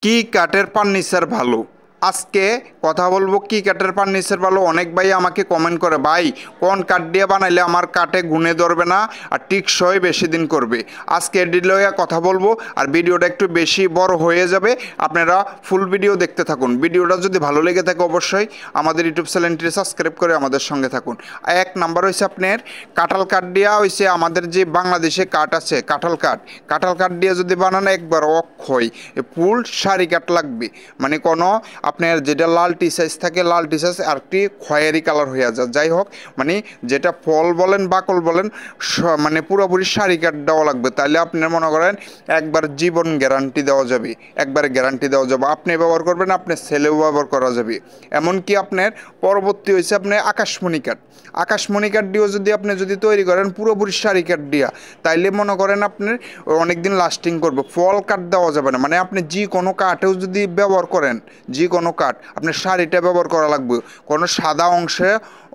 কি কাঠের ফার্নিচার ভালো? আজকে কথা বলবো কি কাঠের ফার্নিচার ভালো। অনেক ভাই আমাকে কমেন্ট করে, ভাই কোন কাঠ দিয়ে বানাইলে আমার কাঠে গুনে ধরবে না আর টিকসই বেশি দিন করবে। আজকে এডি লইয়া কথা বলবো আর ভিডিওটা একটু বেশি বড় হয়ে যাবে। আপনারা ফুল ভিডিও দেখতে থাকুন। ভিডিওটা যদি ভালো লেগে থাকে অবশ্যই আমাদের ইউটিউব চ্যানেলটি সাবস্ক্রাইব করে আমাদের সঙ্গে থাকুন। এক নাম্বার হয়েছে আপনার কাঁঠাল কাঠ দিয়া হয়েছে আমাদের যে বাংলাদেশে কাঠ আছে কাঁঠাল কাঠ দিয়ে যদি বানানো একবার অক্ষয় ফুল সারি কাঠ লাগবে। মানে কোনো আপনার যেটা লাল টি সাইজ থাকে লাল টি সাইজ আর কি খয়েরি কালার হয়ে যায়। যাই হোক মানে যেটা ফল বলেন বাকল বলেন মানে পুরোপুরি সারি কাঠ দেওয়া লাগবে। তাহলে আপনার মনে করেন একবার জীবন গ্যারান্টি দেওয়া যাবে, একবারে গ্যারান্টি দেওয়া যাবে। আপনি ব্যবহার করবেন, আপনার ছেলেও ব্যবহার করা যাবে। এমনকি আপনার পরবর্তী হয়েছে আপনার আকাশমণি কাঠ দিয়েও যদি আপনি যদি তৈরি করেন পুরোপুরি সারি কাঠ দিয়া, তাইলে মনে করেন আপনার অনেক দিন লাস্টিং করবে। ফল কাঠ দেওয়া যাবে না। মানে আপনি যে কোনো কাঠেও যদি ব্যবহার করেন, যে কোনো কাঠ আপনার শাড়িটা ব্যবহার করা লাগবে। কোনো সাদা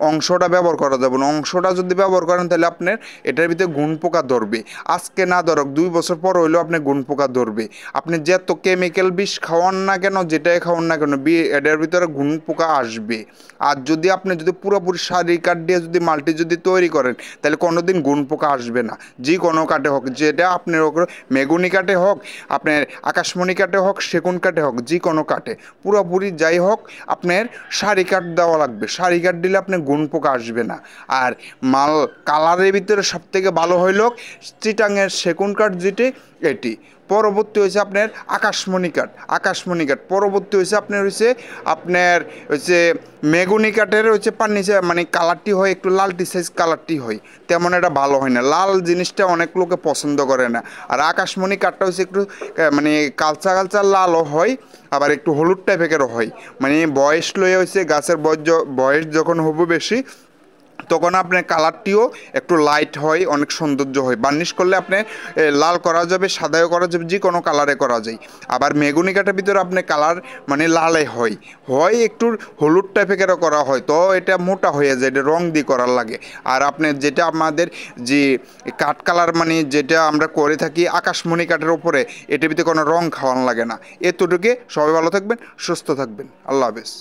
অংশটা ব্যবহার করা যাবে না। অংশটা যদি ব্যবহার করেন তাহলে আপনার এটার ভিতরে গুণ পোকা ধরবে। আজকে না ধরক 2 বছর পর হইলেও আপনার গুণ পোকা ধরবে। আপনি যত কেমিক্যাল বিষ খাওয়ান না কেন, যেটাই খাওয়ান না কেন, এটার ভিতরে গুণ পোকা আসবে। আর যদি আপনি যদি পুরোপুরি শাড়ি কাঠ দিয়ে যদি মাল্টি যদি তৈরি করেন তাহলে কোনোদিন গুণ পোকা আসবে না। যে কোনো কাঠে হোক, যেটা আপনার মেগুনি কাঠে হোক, আপনার আকাশমণি কাঠে হোক, সেগুন কাঠে হোক, যে কোনো কাঠে পুরোপুরি যাই হোক আপনার সারি কাঠ দেওয়া লাগবে। সারি কাঠ দিলে আপনার গুণ পোকা আসবে না। আর মাল কালারের ভিতরে সবথেকে ভালো হইল চিটাঙের সেগুন কাঠ, যেটি এটি। পরবর্তী হয়েছে আপনার আকাশমণি কাঠ। পরবর্তী হয়েছে আপনার হচ্ছে মেগুনি কাঠের হচ্ছে ফার্নিচার, মানে কালারটি হয় একটু লালটি সাইজ কালারটি হয়, তেমন এটা ভালো হয় না। লাল জিনিসটা অনেক লোকে পছন্দ করে না। আর আকাশমণি কাঠটা হচ্ছে একটু মানে কালচা লালও হয়, আবার একটু হলুদ টাইপেরও হয়। মানে বয়স লয়ে হয়েছে গাছের বয়স যখন হবে বেশি তখন আপনার কালারটিও একটু লাইট হয়, অনেক সৌন্দর্য হয়। বার্নিশ করলে আপনি লাল করা যাবে, সাদাও করা যাবে, যে কোনো কালারে করা যায়। আবার মেগুনি কাঠের ভিতরে আপনার কালার মানে লালে হয় একটু হলুদ টাইপেরও করা হয়, তো এটা মোটা হয়ে যায়, এটা রং দিয়ে করার লাগে। আর আপনার যেটা আমাদের যে কাঠ কালার মানে যেটা আমরা করে থাকি আকাশমণি কাঠের উপরে, এটার ভিতরে কোনো রং খাওয়ানো লাগে না। এতটুকু। সবাই ভালো থাকবেন, সুস্থ থাকবেন। আল্লাহ হাফেজ।